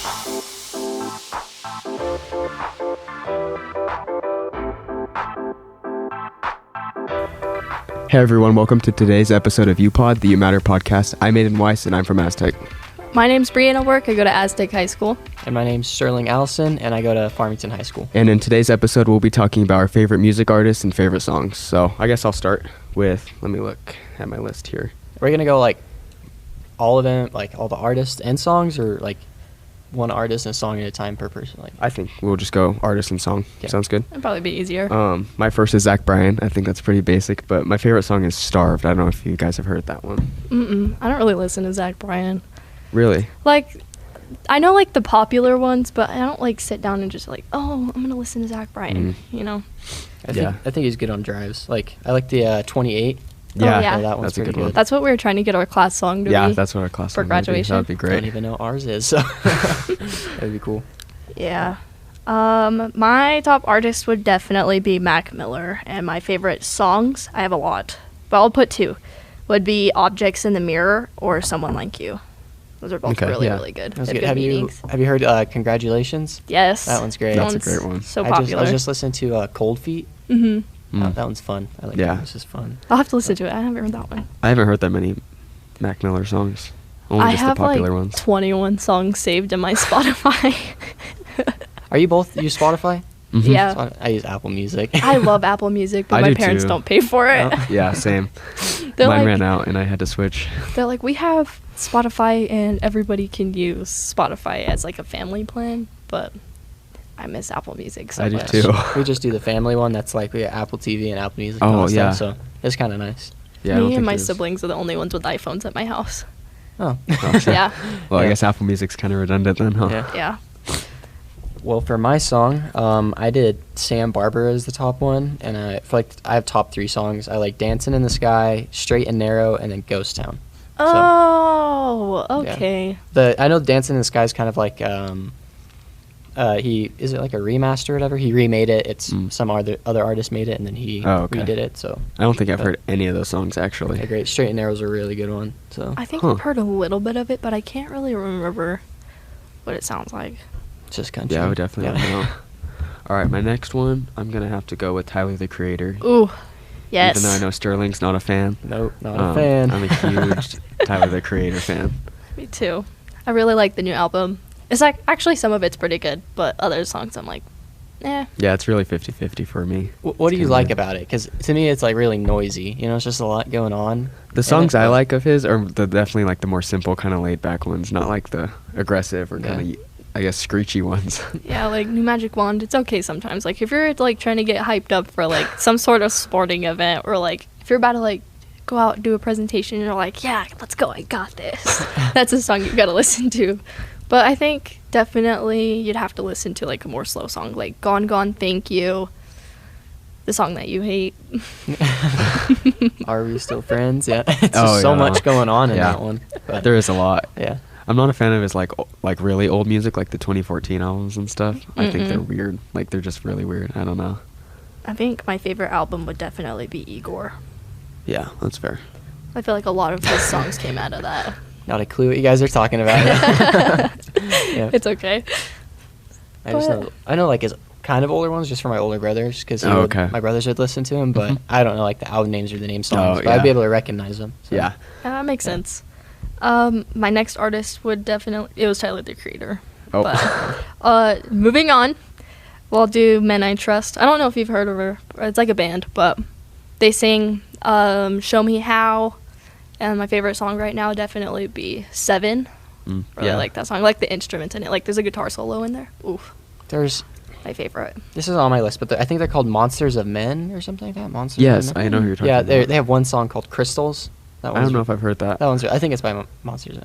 Hey everyone, welcome to today's episode of Upod, the You Matter podcast. I'm Aiden Weiss and I'm from Aztec. My name's Bryan. I go to Aztec High School. And my name's Sterling Allison, and I go to Farmington High School. And in today's episode, we'll be talking about our favorite music artists and favorite songs. So I guess I'll start with, let me look at my list here. Are we going to go like all of them, like all the artists and songs, or like one artist and a song at a time per person? Like, I think we'll just go artist and song. Yeah. Sounds good? It'd probably be easier. My first is Bryan. I think that's pretty basic, but my favorite song is Starved. I don't know if you guys have heard that one. I don't really listen to Bryan. Really? Like, I know like the popular ones, but I don't like sit down and just like, oh, I'm gonna listen to Bryan. You know? I think he's good on drives. Like, I like the 28. Yeah. That one's that's a pretty good one. That's what we were trying to get our class song to be. Yeah, that's what our class for song would be. graduation. That'd be I great. don't even know ours is, so that'd be cool. Yeah. My top artist would definitely be Mac Miller, and my favorite songs, I have a lot, but I'll put two, would be Objects in the Mirror or Someone Like You. Those are both really good. That's They good. have good Have meanings. you heard Congratulations? Yes. That one's great. That's a great one. So I popular. was just listening to Cold Feet. That one's fun. I like that. It's just fun. I'll have to listen to it. I haven't heard that one. I haven't heard that many Mac Miller songs. Only I just have the popular like ones. 21 songs saved in my Spotify. Are you both use Spotify? Mhm. Yeah. I use Apple Music. I love Apple Music, but I my do parents too. don't pay for it. Oh. Yeah, same. They're Mine like, ran out and I had to switch. They're like, we have Spotify and everybody can use Spotify as like a family plan, but I miss Apple Music so I do much. too. We just do the family one. That's like we have Apple TV and Apple Music. Oh, and all that yeah. Stuff, so it's kind of nice. Yeah, I don't Me and think my there's- siblings are the only ones with iPhones at my house. Oh. Oh, sure. Yeah. Well, I Yeah. guess Apple Music's kind of redundant then, huh? Yeah. Yeah. Well, for my song, I did Sam Barber as the top one, and I feel like I have top 3 songs. I like Dancing in the Sky, Straight and Narrow, and then Ghost Town. Oh, yeah. okay. I know Dancing in the Sky is kind of like is it like a remaster or whatever? He remade it. It's some other artist made it, and then he redid it. So I don't think I've heard any of those songs actually. yeah, great. Straight and Narrow is a really good one. So I think Huh. I've heard a little bit of it, but I can't really remember what it sounds like. it's just country. Yeah, I would definitely want to know. All right, my next one, I'm going to have to go with Tyler, the Creator. Ooh, yes. Even though I know Sterling's not a fan. Nope, not a fan. I'm a huge Tyler, the Creator fan. Me too. I really like the new album. It's like, actually some of it's pretty good, but other songs I'm like, eh. Yeah, it's really 50-50 for me. What do It's you kinda like weird. about it? Because to me, it's like really noisy. You know, it's just a lot going on. The songs I like of his are definitely like the more simple, kind of laid-back ones, not like the aggressive or kind of, I guess, screechy ones. Yeah, like New Magic Wand, it's okay sometimes. Like if you're like trying to get hyped up for like some sort of sporting event, or like if you're about to like go out and do a presentation and you're like, yeah, let's go, I got this. That's a song you gotta listen to. But I think definitely you'd have to listen to like a more slow song, like Gone Gone Thank You, the song that you hate. Are we still friends? Yeah, it's just so yeah. much going on in Yeah. that one. But There is a lot. yeah, I'm not a fan of his like really old music, like the 2014 albums and stuff. I think they're weird. Like they're just really weird. I don't know. I think my favorite album would definitely be Igor. Yeah, that's fair. I feel like a lot of his songs came out of that. not a clue what you guys are talking about. Yeah. It's okay. I know like his kind of older ones just from my older brothers, because my brothers would listen to him, but I don't know like the album names or the name songs, but I'd be able to recognize them. So. Yeah. That makes sense. My next artist would definitely, it was Tyler, the Creator. Oh. But, moving on, we'll do Men I Trust. I don't know if you've heard of her. It's like a band, but they sing Show Me How. And my favorite song right now would definitely be 7. Really like that song. I like the instruments in it. Like there's a guitar solo in there. Oof. There's My favorite. this is on my list, but I think they're called Monsters of Men or something like that. Monsters. Yes, of Men? I know who you're talking Yeah, about. they have one song called Crystals. That I don't know if I've heard that. That one's. I think it's by Monsters.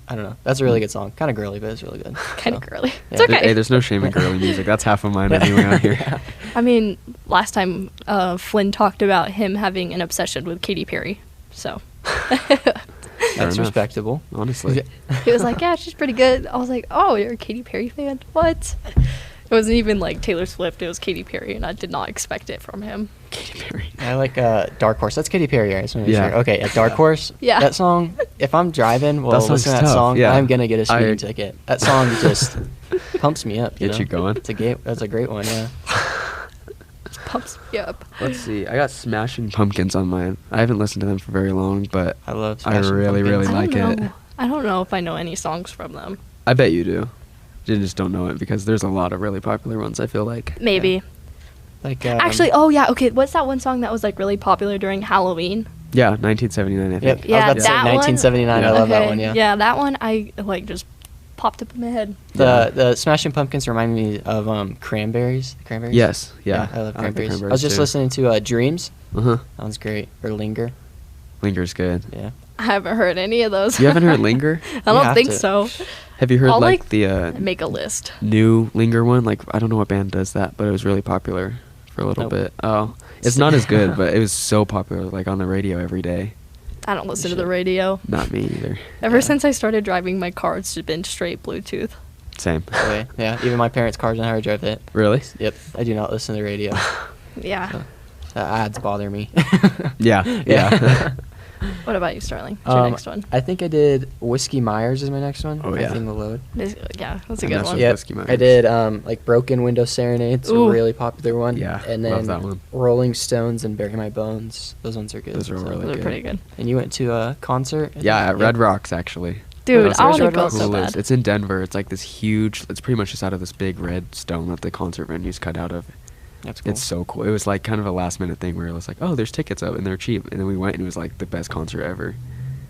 I don't know. That's a really good song. Kind of girly, but it's really good. Kind of So, girly. yeah. It's okay. Hey, there's no shame in girly music. That's half of mine anyway out here. Yeah. I mean, last time Flynn talked about him having an obsession with Katy Perry. So That's enough. respectable. Honestly. he was like, yeah, she's pretty good. I was like, oh, you're a Katy Perry fan? What? It wasn't even like Taylor Swift. It was Katy Perry, and I did not expect it from him. Katy Perry. I like Dark Horse. That's Katy Perry, right? Yeah. Sure. Okay, Dark Horse. Yeah. That song, if I'm driving while That song's listening to that tough, song, yeah. I'm going to get a speeding I- ticket. That song just pumps me up. Get you going. That's a great one, yeah. Pumps me up. Let's see. I got Smashing Pumpkins on mine. I haven't listened to them for very long, but I love I Smashing really, really Pumpkins. like it. I don't know if I know any songs from them. I bet you do. You just don't know it because there's a lot of really popular ones, I feel like. Maybe. Like, Actually, oh yeah, okay. What's that one song that was like really popular during Halloween? Yeah, 1979, I think. Yep. I was Yeah, about to say that one. 1979. I Yeah. love that Okay, one, yeah. Yeah, that one I like just popped up in my head. The Smashing Pumpkins remind me of Cranberries. The Cranberries? Yes, yeah. I love I like the Cranberries. I was just too. listening to Dreams. Uh-huh. That one's great. Or Linger. Linger's good. Yeah. I haven't heard any of those. You haven't heard Linger? I You don't have think to. so. Have you heard I'll, like like, the Make a list. new Linger one? Like, I don't know what band does that, but it was really popular for a little Nope. bit. Oh, it's not as good, but it was so popular, like on the radio every day. I don't listen to the Shit. radio. Not me either. Ever Yeah. since I started driving my car, it's just been straight Bluetooth. Same. Okay. Yeah. Even my parents' cars know how to drive it. Really? Yep. I do not listen to the radio. Yeah. The ads bother me. Yeah. Yeah. What about you, Starling? What's your next one? I think I did Whiskey Myers is my next one. Oh, I yeah. think the load. Yeah, that's a I good mess one. with Yep. Whiskey Myers. I did like Broken Window Serenades, a Ooh. really popular one. Yeah, And love then that one. Rolling Stones and Bury My Bones. Those ones are good. Those are really Those are good. pretty good. And you went to a concert? Yeah, at Yep. Red Rocks actually. Dude, Where's I want to Red go Rocks? so Cool is- bad. It's in Denver. It's like this huge. It's pretty much just out of this big red stone that the concert venue's cut out of. That's cool. It's so cool. It was like kind of a last minute thing where it was like, oh, there's tickets up and they're cheap, and then we went and it was like the best concert ever.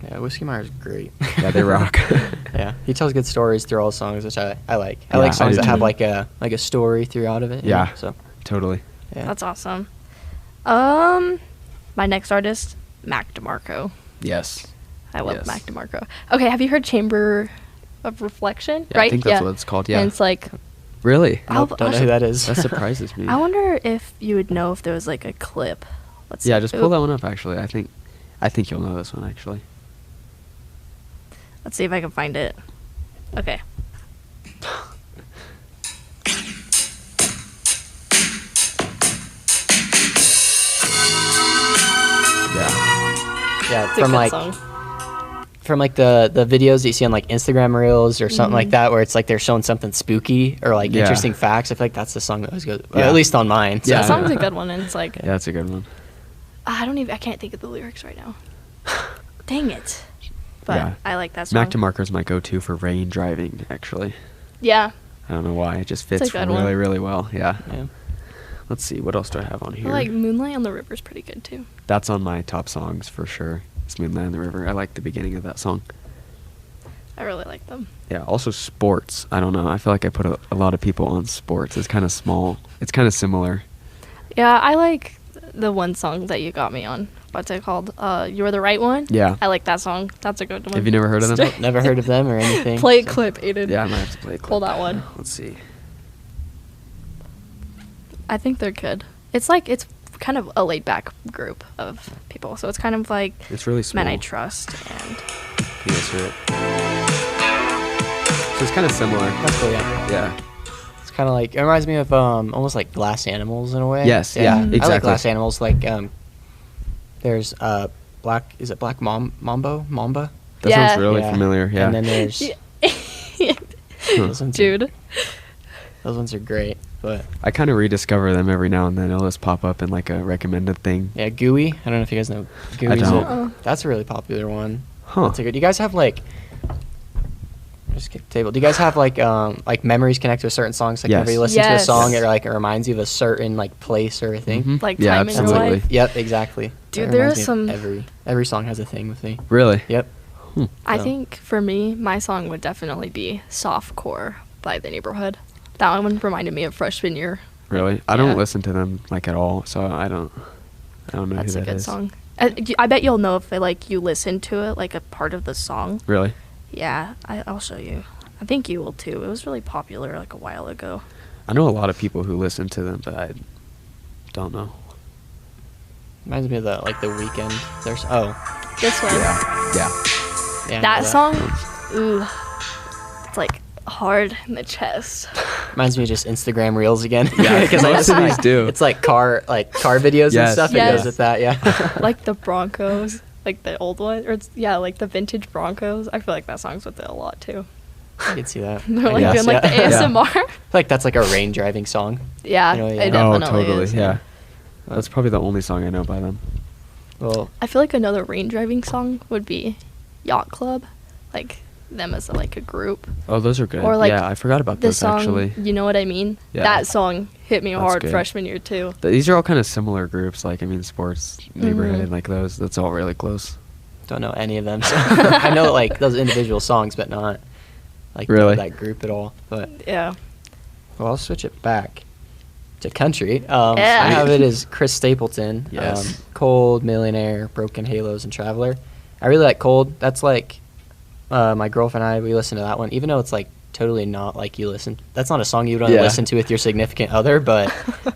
Yeah, Whiskey Myers is great. Yeah, they rock. Yeah, he tells good stories through all his songs, which I like. I Yeah, like I songs do that have too. like a story throughout of it. you know, Yeah. So Totally. yeah. That's awesome. My next artist, Mac DeMarco. Yes. I love Yes. Mac DeMarco. Okay, have you heard Chamber of Reflection? Yeah, right? I think that's what it's called. Yeah. And it's like, Really? Nope, don't know who that is. That surprises me. I wonder if you would know if there was like a clip. Let's Yeah, see. just pull that one up. Actually, I think you'll know this one. Actually. Let's see if I can find it. Okay. Yeah. Yeah, It's a from good like song. the videos that you see on like Instagram Reels or something like Mhm. that, where it's like they're showing something spooky or like Yeah. interesting facts. I feel like that's the song that always goes, Yeah. at least on mine. Yeah. That song's a good one, and it's like, Yeah, that's a good one. I can't think of the lyrics right now. Dang it. But Yeah. I like that song. Mac DeMarco's my go-to for rain driving. Actually, Yeah. I don't know why. It just It's a fits good really, one. really well. Yeah. Yeah. Let's see. What else do I have on I here? like Moonlight on the River's pretty good too. That's on my top songs for sure. It's Moonlight on the River. I like the beginning of that song. I really like them. Yeah. Also, sports. I don't know. I feel like I put a lot of people on sports. It's kind of small. It's kind of similar. Yeah, I like the one song that you got me on. What's it called? You Were the Right One? Yeah. I like that song. That's a good one. Have you never heard of them? Nope, never heard of them or anything. Play a so- clip, Aiden. Yeah, I might have to play a clip. Pull that one. Let's see. I think they're good. It's like, it's kind of a laid back group of people. So it's kind of like It's really small. Men I Trust and You guys hear it? So it's kind of similar. That's cool, yeah. Yeah. It's kind of like, it reminds me of almost like Glass Animals in a way. Yes, yeah, I like exactly. Glass Animals. Like, there's Black, is it Black Mamba? That Yeah. sounds really Yeah. familiar. Yeah. And then there's, those ones are- dude. those ones are great. But I kind of rediscover them every now and then. It'll just pop up in like a recommended thing. yeah, Gooey. I don't know if you guys know Gooey. don't. Uh-uh. That's a really popular one. Huh. That's a good. Do you guys have like? Just kick the table. Do you guys have like memories connected to certain songs? Like Yes. whenever you listen to a Yes. song, it like it reminds you of a certain like place or a thing. Mhm. Like Yeah, time in your absolutely. life. Yep, exactly. Dude, That there reminds is me of some- every song has a thing with me. Really? Yep. I So- think for me, my song would definitely be Softcore by The Neighborhood. That one reminded me of freshman year. Really? I Yeah. don't listen to them like at all, so I don't know That's who a that good is. song. I bet you'll know if like you listen to it like a part of the song. Really? Yeah, I'll show you. I think you will too. It was really popular like a while ago. I know a lot of people who listen to them, but I don't know. Reminds me of the Weekend. There's This one. Yeah. yeah, I That know song, ooh, it's like hard in the chest. Reminds me of just Instagram Reels again. Yeah, because most of these do. It's like car videos and Yes. stuff. Yes. It goes with that, yeah. Like the Broncos, like the old one, or like the vintage Broncos. I feel like that song's with it a lot too. I can see that. They're like Yes. doing like the Yeah. ASMR. I feel like that's like a rain driving song. Yeah, You know, yeah. it Oh, definitely totally. is. Yeah. That's probably the only song I know by them. Well, I feel like another rain driving song would be Yacht Club, like them as like a group. Oh, those are good. Or like yeah, I forgot about the those song, actually. You Know What I Mean? Yeah. That song hit me That's hard good. freshman year too. These are all kind of similar groups. Like I mean, sports, neighborhood, Mhm. like those. That's all really close. don't know any of them. So I know like those individual songs, but not like Really? that group at all. But Yeah. well, I'll switch it back to country. Yeah. I have it as Chris Stapleton. Yes. Cold, Millionaire, Broken Halos, and Traveler. I really like Cold. That's like my girlfriend and I, we listen to that one, even though it's like totally not like you listen. That's not a song you would want to Yeah. listen to with your significant other, but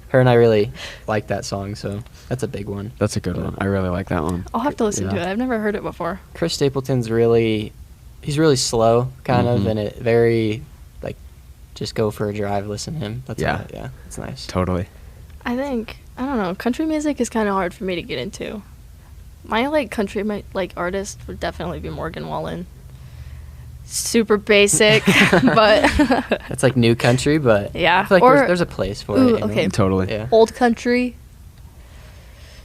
her and I really like that song, so that's a big one. That's a good one. I really like that one. I'll have to listen to Yeah. it. I've never heard it before. Chris Stapleton's he's really slow, kind of, Mhm. and it very, like, just go for a drive, listen to him. That's Yeah. yeah, it's nice. Totally. I don't know, country music is kind of hard for me to get into. My like country artist would definitely be Morgan Wallen. Super basic, but It's like new country, but Yeah, I feel like or- there's a place for Ooh, it. you know? okay. Totally. Yeah. old country.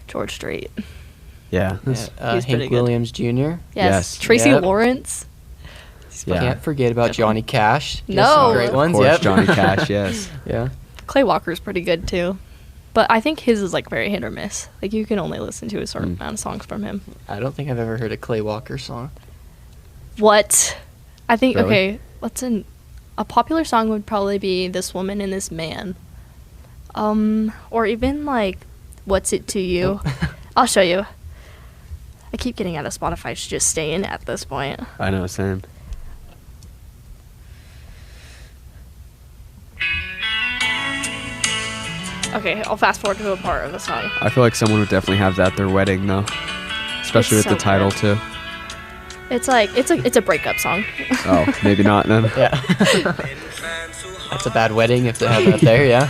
George Strait. Yeah. Yeah, He's pretty Hank good. Williams Jr. Yes. Yes. Tracy Yep. Lawrence. Yeah. Can't forget about Johnny Cash. He has No. some great Of ones. Of course, Yep. Johnny Cash. Yes. Yeah. Clay Walker's pretty good too. But I think his is like very hit or miss. Like you can only listen to a certain amount of songs from him. I don't think I've ever heard a Clay Walker song. What? I think Really? okay, a popular song would probably be This Woman and This Man. Or even like What's It to You? I'll show you. I keep getting out of Spotify to just stay in at this point. I know. Same. Okay, I'll fast forward to a part of the song. I feel like someone would definitely have that at their wedding though, especially It's with the so title good. too. It's like it's a breakup song. Oh, maybe not then. Yeah. That's a bad wedding if they have that there, yeah.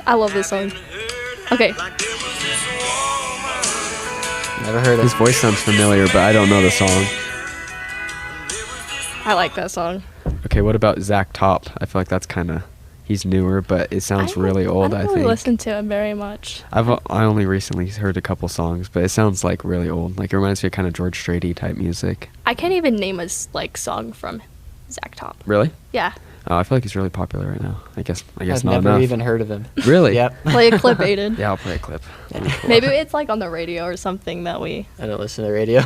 I love this song. Okay, Never heard His it. voice sounds familiar, but I don't know the song. I like that song. Okay, what about Zach Top? I feel like that's kind of he's newer, but it sounds really old. I I don't really think. listen to him very much. I only recently heard a couple songs, but it sounds like really old. Like it reminds me of kind of George Strait type music. I can't even name a song from Zach Top. Really? Yeah, Oh, I feel like he's really popular right now. I guess I've not never enough. even heard of him. Really? Yep. play a clip, Aiden. Yeah, I'll play a clip. Maybe it's like on the radio or something that we. I don't listen to the radio.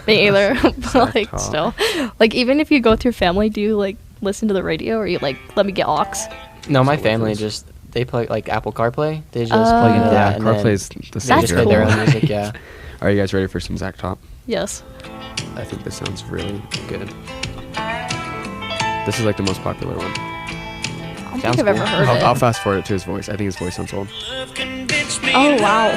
Me either. But like Top. still, like even if you go with your family, do you like listen to the radio or you like let me get aux? No, my So what family is- they play like Apple CarPlay. They just plug into Oh. that Yeah, and then CarPlay's the they same. just That's play their cool. own music, yeah. Are you guys ready for some Zach Top? Yes. I think this sounds really good. This is like the most popular one. I don't Sounds think I've ever cool. heard I'll it. fast forward it to his voice. I think his voice sounds old. Oh wow.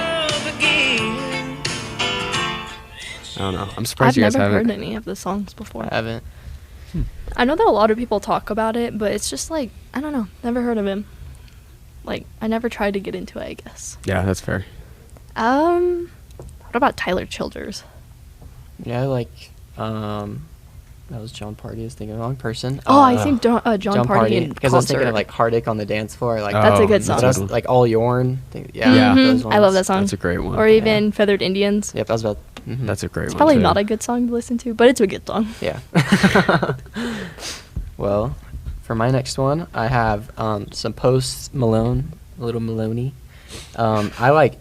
I don't know. I'm surprised I've you guys never haven't. heard any of the songs before. I haven't. I know that a lot of people talk about it, but it's just like I don't know. Never heard of him. Like I never tried to get into it. I guess. Yeah, that's fair. What about Tyler Childers? Yeah, I like that was John Party. I was thinking of the wrong person. Oh, I think John Party in because I was thinking concert. of like Heartache on the Dance Floor. Like That's a Oh, good song. That was, like All Yorn. Yeah, Yeah. those I love ones. that song. That's a great one. Or even Feathered Indians. Yep, that was about. That's a great It's one. probably too. not a good song to listen to, but it's a good song. Yeah. Well, for my next one, I have some Post Malone, a little Maloney. I like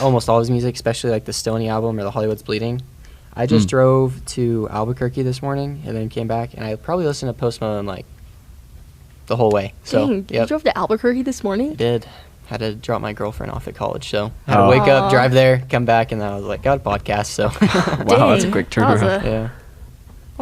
almost all his music, especially like the Stoney album or the Hollywood's Bleeding. I just drove to Albuquerque this morning and then came back, and I probably listened to Post Malone like the whole way. So, Dang, you yep, drove to Albuquerque this I morning? did. Had to drop my girlfriend off at college, so had to Oh. wake up, Aw. drive there, come back, and then I was like, got a podcast, so. Wow, that's a Dang, quick that was turnaround. Yeah.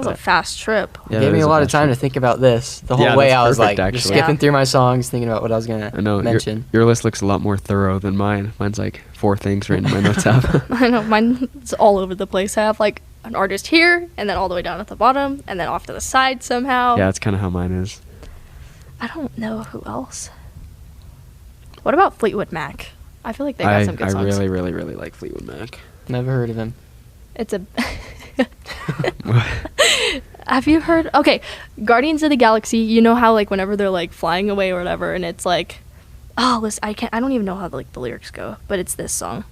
was a fast trip. Yeah, Gave it me is a lot of fast time trip. to think about this. The whole Yeah, way that's I was perfect, like just actually. skipping Yeah. through my songs, thinking about what I was gonna I know mention. your list looks a lot more thorough than mine. Mine's like 4 things written in my notes app. I know mine's all over the place. I have like an artist here, and then all the way down at the bottom, and then off to the side somehow. Yeah, that's kind of how mine is. I don't know who else. What about Fleetwood Mac? I feel like they got I some good songs. really, really, really like Fleetwood Mac. Never heard of him. It's a. Have you heard? Okay, Guardians of the Galaxy. You know how like whenever they're like flying away or whatever, and it's like, oh, listen, I don't even know how like the lyrics go, but it's this song.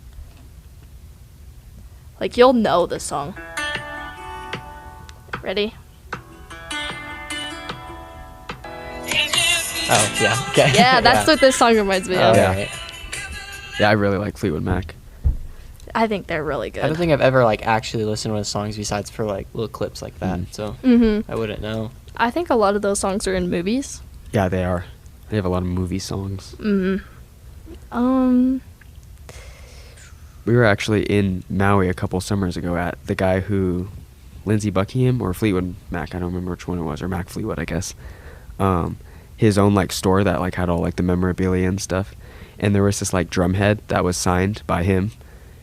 Like you'll know this song. Ready? Oh yeah. Okay. Yeah, that's what this song reminds me Oh, of. Yeah. right. Yeah, I really like Fleetwood Mac. I think they're really good. I don't think I've ever like actually listened to one of the songs besides for like little clips like that. So Mm-hmm. I wouldn't know. I think a lot of those songs are in movies. Yeah, they are. They have a lot of movie songs. Mm-hmm. We were actually in Maui a couple summers ago at the guy who, Lindsey Buckingham or Fleetwood Mac, I don't remember which one it was, or Mac Fleetwood, I guess. His own like store that like had all like the memorabilia and stuff, and there was this like drum head that was signed by him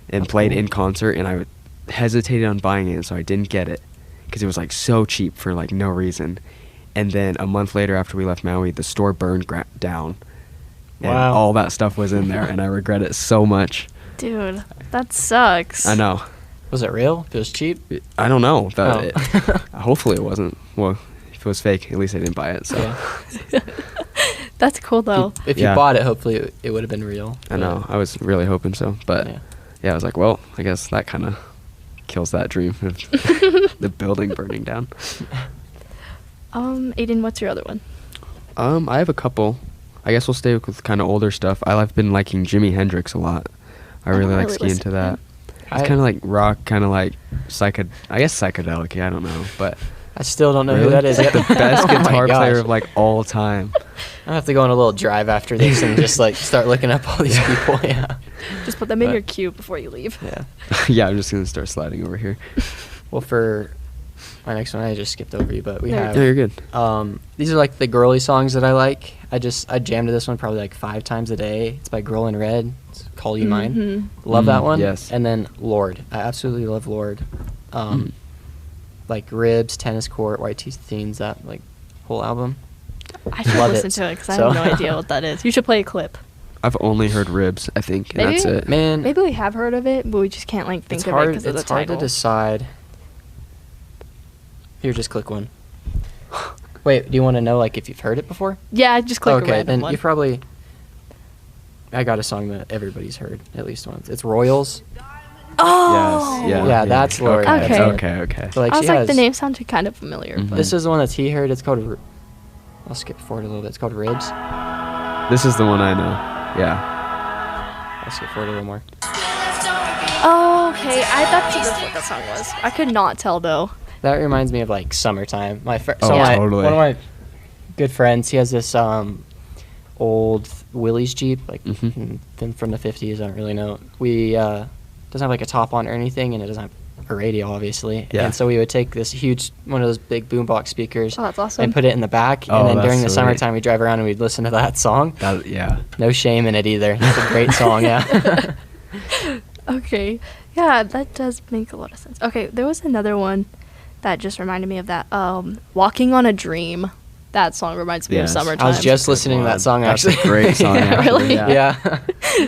and played in concert, and I hesitated on buying it, so I didn't get it because it was like so cheap for like no reason. And then a month later, after we left Maui, the store burned down, and Wow. all that stuff was in there, and I regret it so much. Dude, that sucks. I know. Was it real? If it was cheap? I don't know. That Oh. hopefully it wasn't. Well, if it was fake, at least I didn't buy it. So Yeah. That's cool though. If you Yeah. bought it, hopefully it would have been real. I know. I was really hoping so, but Yeah. yeah, I was like, well, I guess that kind of kills that dream of the building burning down. Aiden, what's your other one? I have a couple. I guess we'll stay with kind of older stuff. I've been liking Jimi Hendrix a lot. I really don't like really skiing listen to to that. him. It's kind of like rock, kind of like I guess psychedelic. I don't know, but I still don't know who really? that is. It's like the best Oh my guitar player gosh. of like all time. I have to go on a little drive after this and just like start looking up all these people. Yeah. Just put them in But- your queue before you leave. Yeah. Yeah, I'm just gonna start sliding over here. Well, for my next one, I just skipped over you, but we There you have. Yeah, you're good. These are like the girly songs that I like. I jammed to this one probably like 5 times a day. It's by Girl in Red. It's Call You Mine. Mhm. Love that Mm, one. yes. And then Lord. I absolutely love Lord. Like Ribs, Tennis Court, White Teeth Teens, that like whole album. I should Love listen it. to it because I So- have no idea what that is. You should play a clip. I've only heard Ribs, I think, and that's Maybe- it. Man, Maybe we have heard of it, but we just can't like think it's of hard. it because of the It's hard title. to decide. Here, just click one. Wait, do you want to know like if you've heard it before? Yeah, just click a Okay, random then one. you probably. I got a song that everybody's heard at least once. It's Royals. Oh. Yes. Yeah. Yeah, that's Lord. Okay. Okay. Okay. So, like, I was she like, the has- name sounded kind of familiar. Mhm. But This is the one that's he heard. It's called. I'll skip forward a little bit. It's called Ribs. This is the one I know. Yeah. I'll skip forward a little more. Oh, okay. That's what that song was. I could not tell though. That reminds me of like summertime. Oh, totally. One of my good friends. He has this old Willys Jeep, like Mhm. from the 50s. I don't really know. We doesn't have like a top on or anything, and it doesn't have a radio, obviously. Yeah. And so we would take this huge one of those big boombox speakers Oh, that's awesome. and put it in the back. Oh, And then that's during the sweet. summertime, we'd drive around and we'd listen to that song. Yeah. No shame in it either. It's a great song. Yeah. Okay. Yeah, that does make a lot of sense. Okay, there was another one that just reminded me of that. Walking on a Dream. That song reminds me Yes. of summertime. I was just listening to that song. That's Actually, a great song. Actually. Really? Yeah.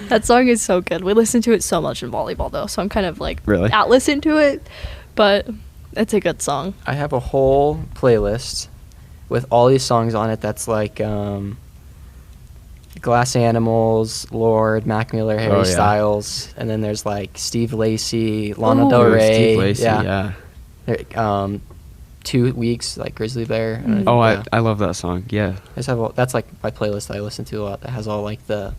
That song is so good. We listen to it so much in volleyball though, so I'm kind of like Really? not listen to it, but it's a good song. I have a whole playlist with all these songs on it. That's like Glass Animals, Lord, Mac Miller, Harry Oh, yeah. Styles, and then there's like Steve Lacy, Lana Ooh. Del Oh, Rey. Steve Lacy, yeah. yeah. There- 2 weeks, like Grizzly Bear. I don't know Oh, if- yeah. I love that song. Yeah. I just have that's like my playlist that I listen to a lot. That has all like the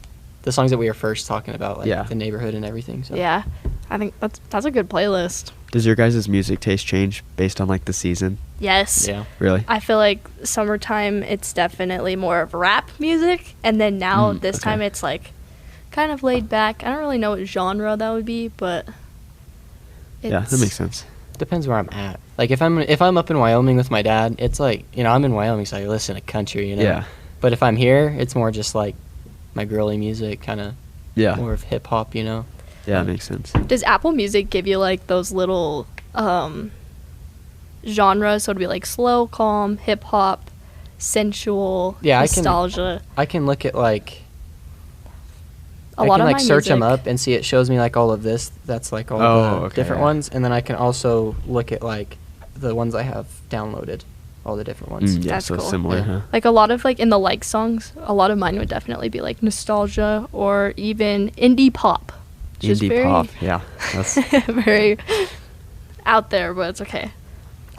songs that we were first talking about, like Yeah. the neighborhood and everything. So Yeah, I think that's a good playlist. Does your guys' music taste change based on like the season? Yes. yeah. Really? I feel like summertime it's definitely more of rap music, and then now this okay. time it's like kind of laid back. I don't really know what genre that would be, but Yeah, that makes sense. depends where I'm at. Like if I'm up in Wyoming with my dad, it's like, you know, I'm in Wyoming, so I listen to country, you know. Yeah. But if I'm here, it's more just like my girly music, kind of Yeah. more of hip hop, you know. Yeah, makes sense. Does Apple Music give you like those little genres? So it'd be like slow, calm, hip hop, sensual, Yeah, nostalgia. I can look at like A I lot can of like my search them music- up and see it shows me like all of this. That's like all Oh, the okay, different yeah. ones, and then I can also look at like the ones I have downloaded, all the different ones. Yeah, That's so cool. similar, Yeah. huh? Like a lot of like in the like songs, a lot of mine would definitely be like nostalgia or even indie pop. which is Indie very, pop, yeah. That's very out there, but it's okay.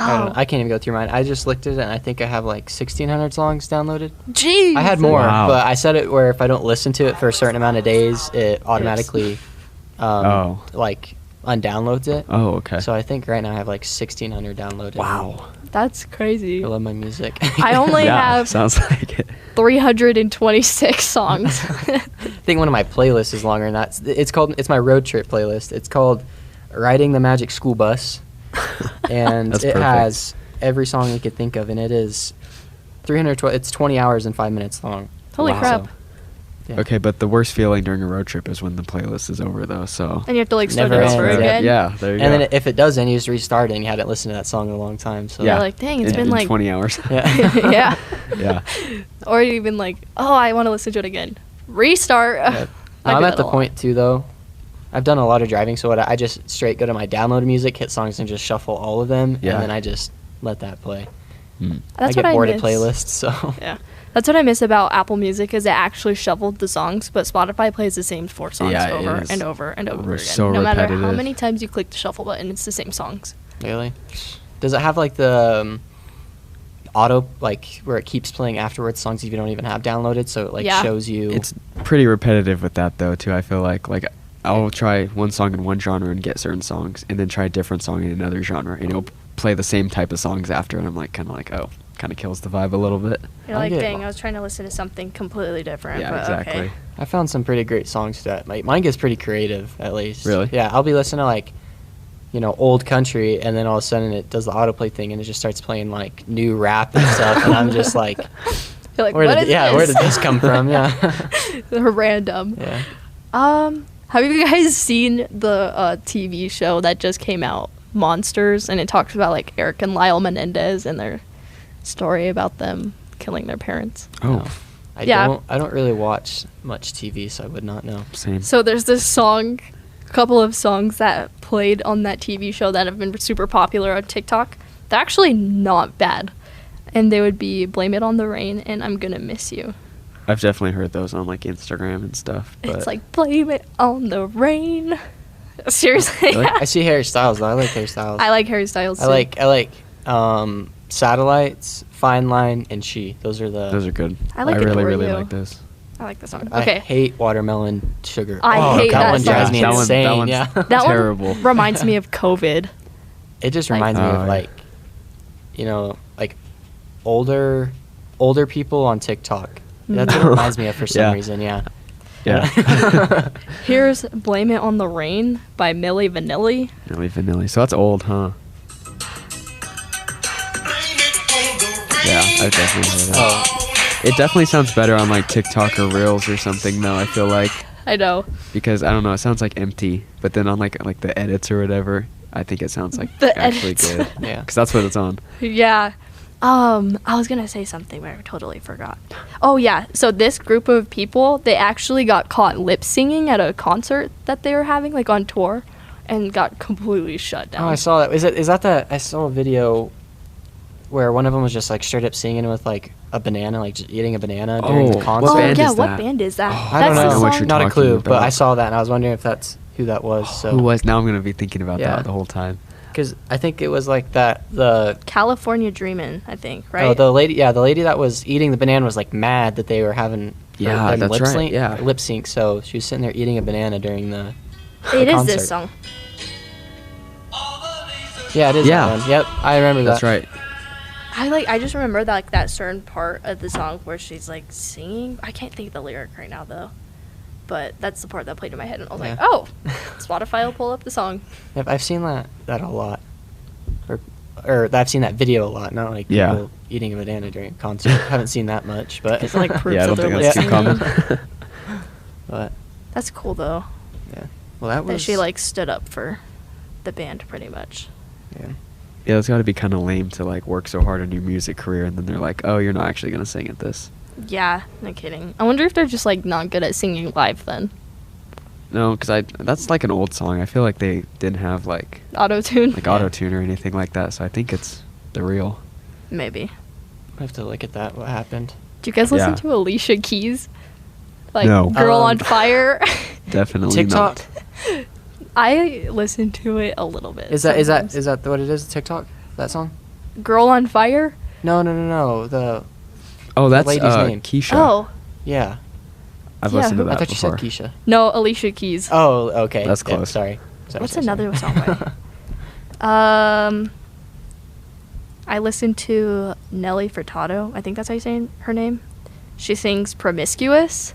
I don't know. Oh, I can't even go through mine. I just looked at it, and I think I have like 1,600 songs downloaded. jeez. I had more, Wow. but I set it where if I don't listen to it for a certain amount of days, it automatically like undownloads it. Oh, okay. So I think right now I have like 1,600 downloaded. Wow. That's crazy. I love my music. I only Yeah, have sounds like it. 326 songs. I think one of my playlists is longer than that. It's my road trip playlist. It's called Riding the Magic School Bus, and That's it perfect. has every song you could think of, and it is 312. It's 20 hours and 5 minutes long. Holy Wow. crap. So, yeah. Okay, but the worst feeling during a road trip is when the playlist is over, though. So And you have to like start Never it over ends. again. yeah, there you And go. then if it does end, you just restart it, and you hadn't listened to that song in a long time. So Yeah, like, dang, it's in, been in like 20 hours. yeah. yeah. Yeah. Or even like, oh, I want to listen to it again. Restart. Yeah. I I'm do at that the a lot. point too, though. I've done a lot of driving, so I just straight go to my download music, hit songs, and just shuffle all of them, Yeah. and then I just let that play. Mm. That's I get what bored I of miss. playlists, so Yeah. That's what I miss about Apple Music is it actually shuffled the songs, but Spotify plays the same 4 songs Yeah, it over is. and over and over again. So no matter how repetitive. many times you click the shuffle button, it's the same songs. really. Does it have like the auto, like where it keeps playing afterwards songs if you don't even have downloaded, so it like Yeah. shows you? It's pretty repetitive with that, though, too. I feel like I'll try one song in one genre and get certain songs, and then try a different song in another genre, and it'll play the same type of songs after, and I'm like, kind of kills the vibe a little bit. You're I like, get- dang, I was trying to listen to something completely different. Yeah, but exactly. Okay. I found some pretty great songs that mine gets pretty creative, at least. Really? Yeah, I'll be listening to like, old country, and then all of a sudden it does the autoplay thing, and it just starts playing like new rap and stuff, and I'm just like, You're like, where what did is where did this? this come from? Yeah. They're random. Yeah. Have you guys seen the TV show that just came out, Monsters? And it talks about like Eric and Lyle Menendez and their story about them killing their parents. Oh, No. I Yeah. don't really watch much TV, so I would not know. same. So there's this song, a couple of songs that played on that TV show that have been super popular on TikTok. They're actually not bad. And they would be Blame It on the Rain and I'm Gonna Miss You. I've definitely heard those on like Instagram and stuff. But It's like, blame it on the rain. Seriously. Really? I see Harry Styles though. I like Harry Styles. I like Harry Styles too. I like Satellites, Fine Line, and She. Those are those are good. I like really, Adore really You. like those. I like the song. I Okay. hate Watermelon Sugar. I hate that that one song. drives me That one- insane. that one's yeah. That terrible. one reminds me of COVID. It just Like- reminds me Oh, of yeah. like, like older people on TikTok. That's what it reminds me of for some Yeah. reason. Yeah. Yeah. Here's Blame It on the Rain by Milli Vanilli. Really vanilla. So that's old, huh? Yeah, I've definitely heard that. Oh, It definitely sounds better on like TikTok or Reels or something, though. I feel like I know. because I don't know, it sounds like empty, but then on like the edits or whatever, I think it sounds like The actually edits. good. Yeah. Because that's what it's on. Yeah. I was going to say something, but I totally forgot. Oh, yeah. So this group of people, they actually got caught lip singing at a concert that they were having, like on tour, and got completely shut down. Oh, I saw that. Is that I saw a video where one of them was just like straight up singing with like a banana, like just eating a banana during Oh, the what concert. Oh, band yeah. is What that? band is that? Oh, I don't That's know. the what song? you're Not a talking clue, but about. I saw that and I was wondering if that's who that was. So Who was? Now I'm gonna be thinking about Yeah. that the whole time. because I think it was like the California Dreamin', I think, right? oh, the lady that was eating the banana was like mad that they were having Yeah, them that's lip right, sync, yeah. lip sync. So she was sitting there eating a banana during the It is concert. this song. Yeah, it is Yeah. that one. Yep, I remember That's that. right. I just remember that like that certain part of the song where she's like singing. I can't think of the lyric right now though, but that's the part that played in my head, and I was like, Yeah. oh, Spotify will pull up the song. Yep, I've seen that a lot. or I've seen that video a lot. Not like Yeah. people eating a banana during a concert. Haven't seen that much, but It's like proof Yeah, I that don't they're think that's too listening. common. but That's cool though. yeah. Well, that was That she like stood up for the band pretty much. yeah. Yeah, it's got to be kind of lame to like work so hard on your music career and then they're like, oh, you're not actually gonna sing at this. Yeah, no kidding. I wonder if they're just like not good at singing live then. No, because that's like an old song. I feel like they didn't have like Auto tune. like auto tune or anything like that. So I think it's the real. Maybe. I have to look at that. What happened? Do you guys listen Yeah. to Alicia Keys? Like No. Girl on Um, Fire. Definitely TikTok. not. I listened to it a little bit. Is that sometimes. what it is? TikTok? That song? Girl on Fire? No. The Oh, that's lady's name. Keisha. Oh, yeah. I've yeah, listened to who- that I thought before. you said Keisha. no, Alicia Keys. Oh, okay. That's Yeah, close. sorry. What's Sorry. another song by? I listened to Nelly Furtado. I think that's how you say her name. She sings "Promiscuous."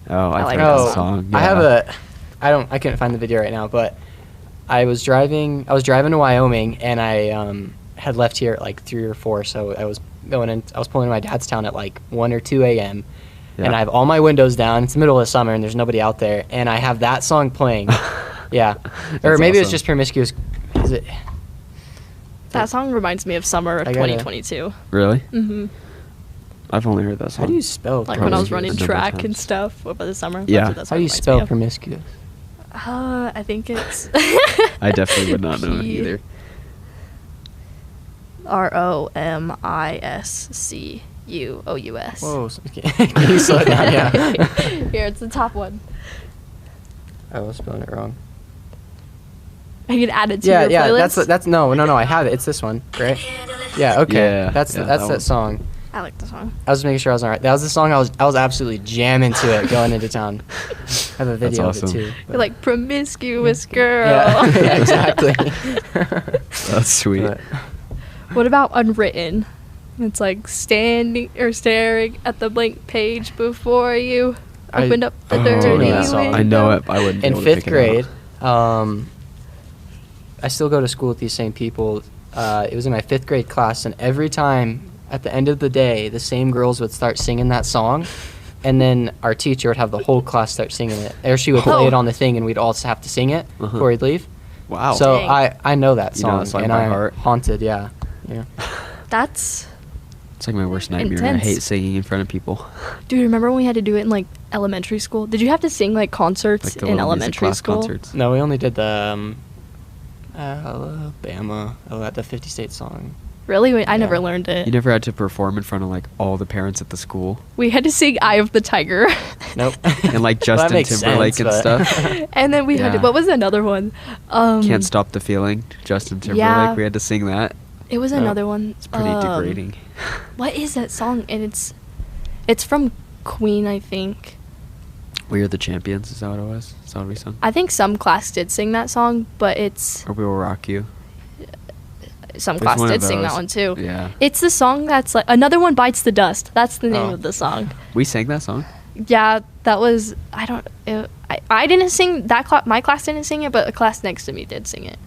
Oh, I I've like heard that that song. song. I have yeah. I couldn't find the video right now, but I was driving to Wyoming and I had left here at like 3 or 4, so I was pulling to my dad's town at like 1 or 2 a.m. Yeah. and I have all my windows down. It's the middle of summer and there's nobody out there and I have that song playing. Yeah. Or That's maybe it's awesome. just Promiscuous. Is it? That song reminds me of summer of I gotta- 2022. Really? hmm I've only heard that song. How do you spell Like when I was Promiscuous. running A number of track and times. stuff over the summer. Yeah. That's what that How song do you reminds me spell of. Promiscuous? I think it's I definitely would not know P- either. ROMISCUOUS. Whoa. Can you slow it down? Yeah. Here, it's the top one. I was spelling it wrong. I can add it to Yeah, your yeah. playlist. That's no. I have it. It's this one, right? Yeah. Okay. Yeah, that's yeah, that's that that one. song. I like the song. I was making sure I was alright. That was the song I was absolutely jamming to it going into town. I have a video That's of awesome. it too. You're like promiscuous girl. Yeah, yeah, exactly. That's sweet. But- What about Unwritten? It's like standing or staring at the blank page before you I- opened up the Oh, dirty yeah. window. I know it. I wouldn't. Be in able to 5th pick it grade, out. I still go to school with these same people. It was in my 5th grade class, and every time at the end of the day, the same girls would start singing that song, and then our teacher would have the whole class start singing it, or she would play Oh. it on the thing, and we'd all have to sing it Uh-huh. before we'd leave. Wow. So Dang. I know that You know song, that song and by I'm heart? haunted. Yeah. That's It's like my worst nightmare. I Intense. hate singing in front of people. dude. Remember when we had to do it in like elementary school? Did you have to sing like concerts Like the in little music elementary class school? concerts. No, we only did the Alabama. Oh, that the 50 State song. Really? Wait, I Yeah. never learned it. You never had to perform in front of like all the parents at the school We had to sing "Eye of the Tiger," Nope. and like Well, that Justin makes Timberlake sense, and but- stuff. and then we had to. Yeah. What was another one? Can't stop the feeling. Justin Timberlake. Yeah. We had to sing that. It was No. another one. It's pretty degrading. What is that song? And it's from Queen, I think. We are the champions. Is that what it was? Is that what we sung? I think some class did sing that song, but it's Or we will rock you. some There's class one of did sing that those. one too. Yeah. It's the song that's like another one bites the dust. That's the name Oh. of the song. We sang that song. Yeah, that was I didn't sing that class. My class didn't sing it, but a class next to me did sing it.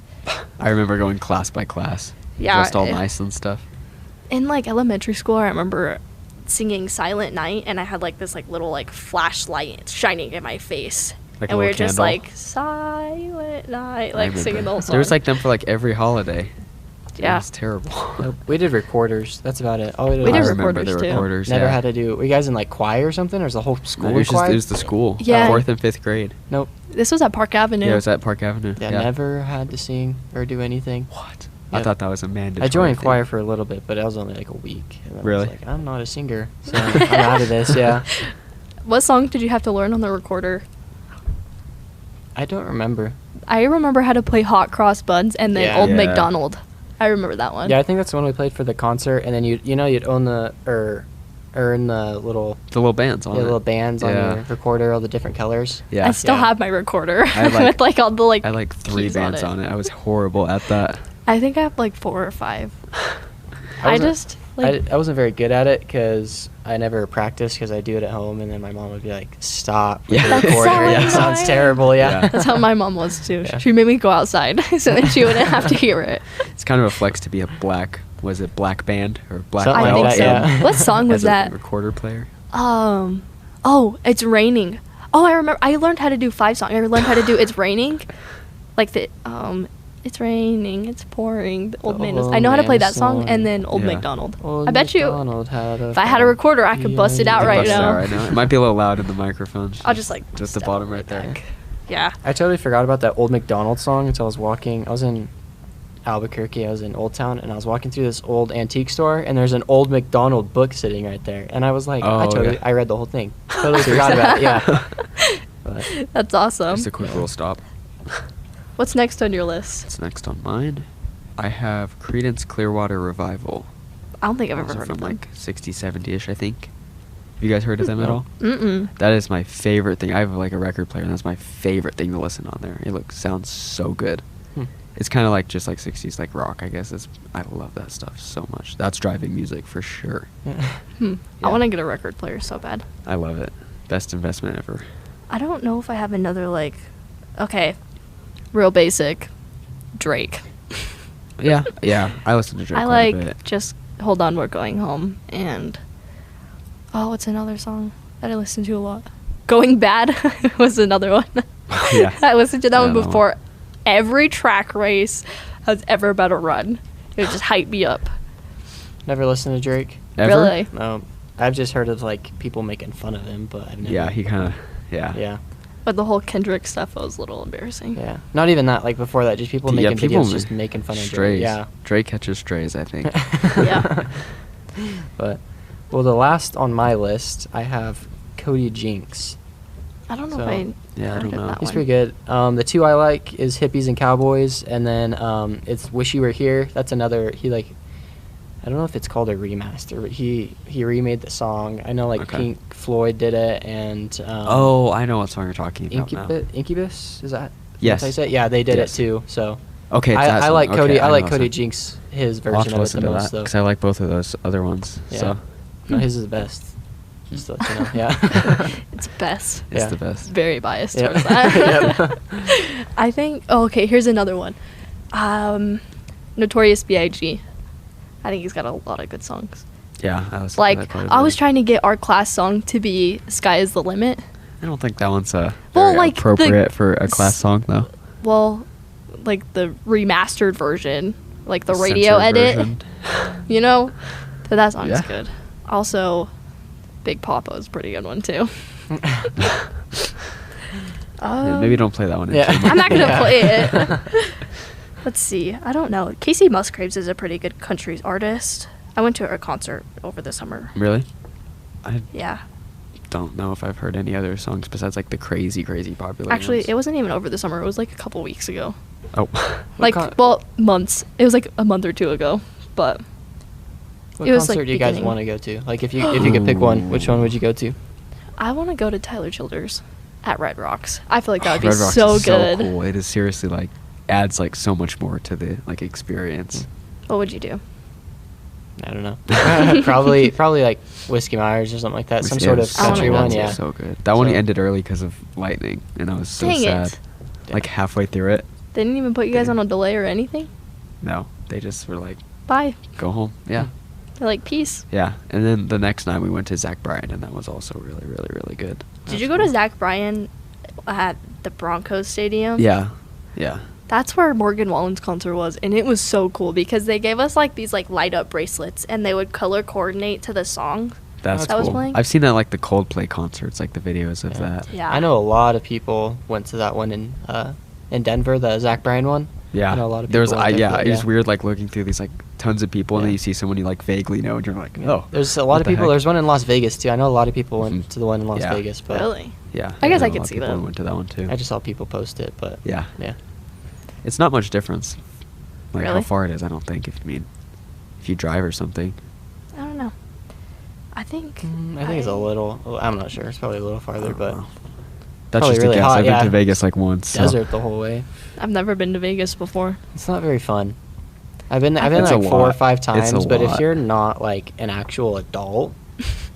I remember going class by class. Yeah, Dressed all it- nice and stuff. In like elementary school, I remember singing Silent Night, and I had like this like little like flashlight shining in my face, Like a and we were little just candle? like Silent Night, I like remember. singing the whole song. There was like them for like every holiday. Yeah. It was terrible. Nope. We did recorders. That's about it. All we did We I did was remember recorders, the too. recorders. never yeah. had to do. Were you guys in like choir or something, or was the whole school No, it in was just choir? it was the school. Yeah. 4th and 5th grade. Nope. This was at Park Avenue. Yeah, it was at Park Avenue. Yeah, never had to sing or do anything. What? Yep. I thought that was a mandatory. I joined thing. choir for a little bit, but it was only like a week. And then Really? I was like, I'm not a singer, so I'm out of this. Yeah. What song did you have to learn on the recorder? I don't remember. I remember how to play Hot Cross Buns and then Yeah. Old Yeah. MacDonald. I remember that one. Yeah, I think that's the one we played for the concert, and then you'd own the earn the little The little bands on it. little bands on Yeah. your recorder, all the different colors. Yeah. I still Yeah. have my recorder had, like- with like all the like. I had like 3 keys bands on it. I was horrible at that. I think I have like 4 or 5. I I wasn't- just Like, I wasn't very good at it because I never practiced because I do it at home, and then my mom would be like, "Stop, with Yeah. the That's recording. so It sounds annoying. terrible." Yeah. that's how my mom was too. Yeah. She made me go outside so that she wouldn't have to hear it. It's kind of a flex to be a black, was it black band or black Something I like think belt so. that, yeah. What song was as a that? recorder player. Oh, It's Raining. Oh, I remember. I learned how to do 5 songs. I learned how to do It's Raining. Like It's Raining, It's Pouring, the Old Man. I know how to play that song, and then Old Yeah. MacDonald. Old I bet you MacDonald had a if I had a recorder, I could bust it out You right bust it now. out right now. It might be a little loud in the microphone. I'll just like just the step bottom on my right there. back. Yeah. I totally forgot about that Old MacDonald song until I was walking. I was in Albuquerque. I was in Old Town, and I was walking through this old antique store, and there's an Old MacDonald book sitting right there. And I was like, Oh, yeah. I read the whole thing. Totally forgot about it. Yeah. But That's awesome. Just a quick little stop. What's next on your list? What's next on mine? I have Creedence Clearwater Revival. I don't think I've Those ever are heard from of them. like 60, 70-ish, I think. Have you guys heard of them at No. all? Mm-mm. That is my favorite thing. I have like a record player, and that's my favorite thing to listen on there. It sounds so good. Hmm. It's kind of like just like 60s like rock, I guess. I love that stuff so much. That's driving music for sure. I Yeah. want to get a record player so bad. I love it. Best investment ever. I don't know if I have another okay, real basic, Drake. Yeah, yeah. I listen to Drake I quite a like bit. just Hold On, We're Going Home, and what's another song that I listen to a lot? Going Bad was another one. Yeah. I listened to that Yeah, one that one. before every track race I was ever about to run. It would just hype me up. never listened to Drake. Ever? Really? No, I've just heard of like people making fun of him, but I've never. Yeah, he kind of. Yeah. Yeah. But the whole Kendrick stuff was a little embarrassing. Yeah. Not even that. Like before that, just people Yeah, making people videos, just making fun of strays. Drake. Yeah. Drake catches strays, I think. Yeah. But well, the last on my list, I have Cody Jinks. I don't know So, if I yeah, I heard don't of know. that He's one. pretty good. The 2 I like is Hippies and Cowboys, and then it's Wish You Were Here. That's another. I don't know if it's called a remaster, but he remade the song. I know like Okay. Pink Floyd did it, and Oh, I know what song you're talking about now. Incubus, is that? Yes. That's how you say it? Yeah, they did Yes. it too. So Okay, it's that I song. like Okay, Cody. I know like that Cody song. Jinks, his I'll have version to of it listen the to most that though. because I like both of those other ones. Yeah. So No, his is the best. Just to let you know. Yeah. It's best. it's Yeah. the best. Very biased Yep. towards that. Yep. I think. Oh, okay. Here's another one. Notorious B.I.G. I think he's got a lot of good songs. Yeah, I was Like I was trying to get our class song to be "Sky Is the Limit." I don't think that one's very Well, like, the appropriate for a class song though. Well, like the remastered version, like the radio Censored edit. version. You know, so that song's Yeah. good. Also, Big Papa is a pretty good one too. Yeah, maybe don't play that one. Yeah. I'm not gonna Yeah. play it. Let's see. I don't know. Casey Musgraves is a pretty good country artist. I went to her concert over the summer. Really? I Yeah. don't know if I've heard any other songs besides like the crazy popular Actually, ones. it wasn't even over the summer. It was like a couple weeks ago. Oh. Like, months. It was like a month or 2 ago. But What It was, concert like, do you guys beginning. want to go to? Like if you could pick one, which one would you go to? I want to go to Tyler Childers at Red Rocks. I feel like that would be Red Rocks so is good. So cool. It is seriously like adds like so much more to the like experience. What would you do? I don't know. probably like Whiskey Myers or something like that. Some Yeah, sort it of was country so one. good. Yeah. So good. That one So- ended early because of lightning, and I was so Dang sad. it. Like halfway through it, They didn't even put you guys on a delay or anything? no, they just were like, Bye. "Go home." Yeah, They're like, peace. yeah. And then the next night we went to Zach Bryan, and that was also really good. Did you go to Zach Bryan at the Broncos Stadium? Yeah, yeah. That's where Morgan Wallen's concert was, and it was so cool because they gave us like these like light up bracelets, and they would color coordinate to the song. That's That was cool. playing? I've seen that like the Coldplay concerts, like the videos of that. Yeah. I know a lot of people went to that one in Denver, the Zach Bryan one. Yeah, I know a lot of there was people went there for it, it was yeah. weird like looking through these like tons of people, and then Yeah. you see someone you like vaguely know, and you're like, Yeah. oh. There's a what lot of the people. heck? There's one in Las Vegas too. I know a lot of people went Mhm. to the one in Las Yeah. Vegas, but Really? Yeah, I guess know I a could lot of see people that. Went to that one too. I just saw people post it. But Yeah. yeah. It's not much difference. Like how Really? far it is, I don't think. If you drive or something. I don't know. I think. I think it's a little. I'm not sure. It's probably a little I farther, don't but know. That's Probably just really a guess. hot, I've been yeah. to Vegas like once. So. desert the whole way. I've never been to Vegas before. It's not very fun. I've been It's a like 4 or lot. 5 It's times, a but if lot. you're not like an actual adult,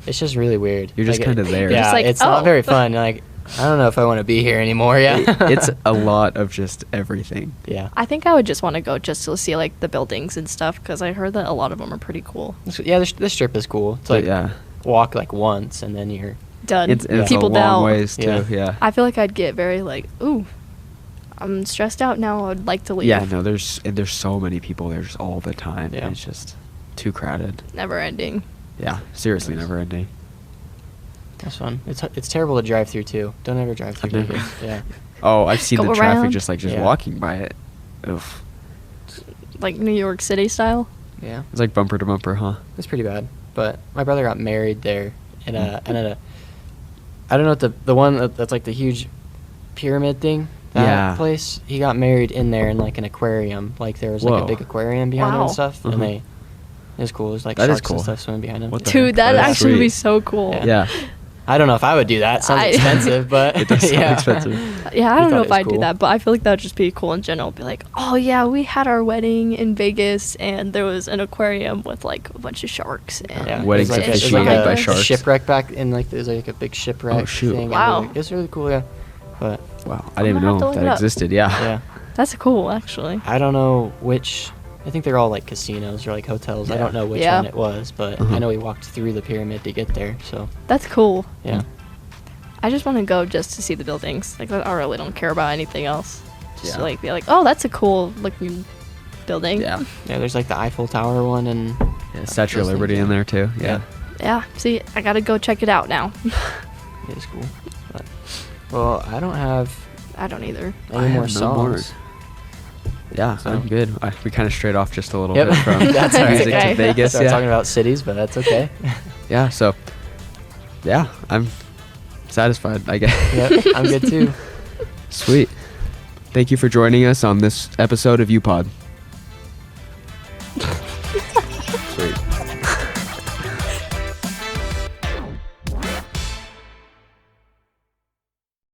it's just really weird. You're just Like, kinda there. Yeah, Just like, it's oh. not very fun. Like, I don't know if I want to be here anymore. Yeah, It's a lot of just everything. yeah. I think I would just want to go just to see like the buildings and stuff because I heard that a lot of them are pretty cool. Yeah, the strip is cool. It's But like yeah, walk like once and then you're Done. it's People a long down. ways too. Yeah. I feel like I'd get very like, ooh, I'm stressed out now. I'd like to leave. Yeah, no, there's so many people there just all the time. Yeah. And it's just too crowded. Never ending. Yeah, seriously, Nice. never ending. that's fun. It's terrible to drive through too. Don't ever drive through I've never- Vegas. Yeah. Oh, I've seen Go the traffic around. just Yeah. walking by it. Oof. Like New York City style. Yeah. It's like bumper to bumper, huh? It's pretty bad. But my brother got married there in a I don't know what the one that's like the huge pyramid thing. That Yeah. place. He got married in there in like an aquarium. Like there was like Whoa. a big aquarium behind him Wow. and stuff. Mhm. And it was cool. It was like That is sharks cool. and stuff swimming behind him. What the Dude, heck? that'd That's actually be sweet. so cool. Yeah. Yeah. I don't know if I would do that. Sounds I- expensive, but It does sound yeah. expensive. Yeah, I We don't know thought if it was I'd do cool. that, but I feel like that would just be cool in general. Be like, oh yeah, we had our wedding in Vegas, and there was an aquarium with like a bunch of sharks. And Yeah, Weddings it was like, fish it was like behind a, us. by sharks. shipwreck back in like there's like a big shipwreck Oh, shoot. thing. and Wow. It was really cool, yeah. But Wow, I I'm didn't even gonna have to know look that it up. existed. Yeah. yeah, That's cool, actually. I don't know which. I think they're all like casinos or like hotels. I Yeah. don't know which Yeah. one it was, but Uh-huh. I know we walked through the pyramid to get there. So That's cool. yeah, I just want to go just to see the buildings. Like I really don't care about anything else. Just Yeah. to, like be like, oh, that's a cool looking building. Yeah. yeah. There's like the Eiffel Tower one and Yeah, Statue of those Liberty things, in yeah. there too. Yeah. Yeah. See, I gotta go check it out now. it is cool. But, well, I don't have I don't either. I any more have no more. songs. Yeah, So- I'm good. We kind of strayed off just a little Yep. bit from That's all right. music okay. to Vegas. Started Yeah. talking about cities, but that's okay. Yeah. So, yeah, I'm satisfied. I guess. Yep, I'm good too. Sweet. Thank you for joining us on this episode of Upod.